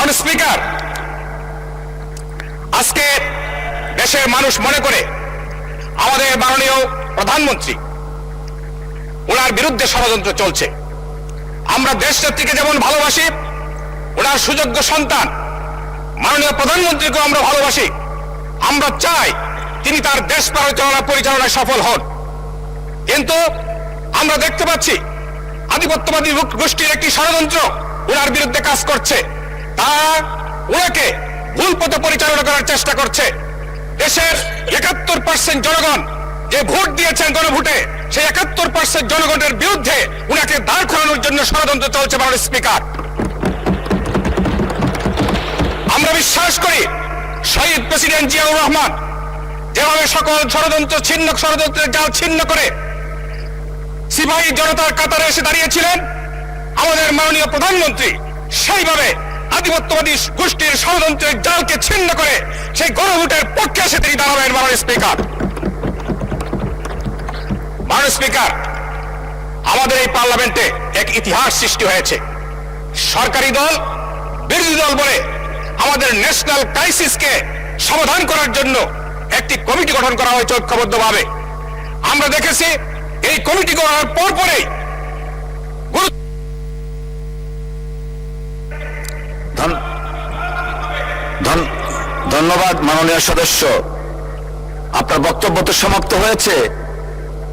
মাননীয় স্পিকার, আজকে দেশের মানুষ মনে করে আমাদের মাননীয় প্রধানমন্ত্রী ওনার বিরুদ্ধে ষড়যন্ত্র চলছে। আমরা দেশটাকে যেমন ভালোবাসি, ওনার সুযোগ্য সন্তান মাননীয় প্রধানমন্ত্রীকেও আমরা ভালোবাসি। আমরা চাই তিনি তার দেশ পরিচালনায় সফল হন। কিন্তু আমরা দেখতে পাচ্ছি আধিপত্যবাদী গোষ্ঠীর একটি ষড়যন্ত্র ওনার বিরুদ্ধে কাজ করছে। তারা ওনাকে ভুল পথে পরিচালনা করার চেষ্টা করছে। দেশের ৭১% জনগণ যে ভোট দিয়েছেন গণভোটে, সেই ৭১% জনগণের বিরুদ্ধে উনাকে দাঁড় করানোর জন্য ষড়যন্ত্র চলছে। মাননীয় স্পিকার, আমরা বিশ্বাস করি শহীদ প্রেসিডেন্ট জিয়াউর রহমান যেভাবে সকল ষড়যন্ত্রের জাল ছিন্ন করে সিপাহী জনতার কাতারে এসে দাঁড়িয়েছিলেন, আমাদের মাননীয় প্রধানমন্ত্রী সেইভাবে আধিপত্যবাদী গোষ্ঠীর ষড়যন্ত্রের জালকে ছিন্ন করে সেই গণভোটের পক্ষে এসে তিনি দাঁড়াবেন। মাননীয় স্পিকার, মাননীয় স্পিকার, আমাদের এই পার্লামেন্টে এক ইতিহাস সৃষ্টি হয়েছে। সরকারি দল বিরোধী দল বলে আমাদের ন্যাশনাল ক্রাইসিসকে সমাধান করার জন্য একটি কমিটি গঠন করা হয়েছে ঐক্যবদ্ধভাবে। আমরা দেখেছি এই কমিটি গঠনের পরপরই ধন্যবাদ মাননীয় সদস্য, আপনার বক্তব্য তো সমাপ্ত হয়েছে।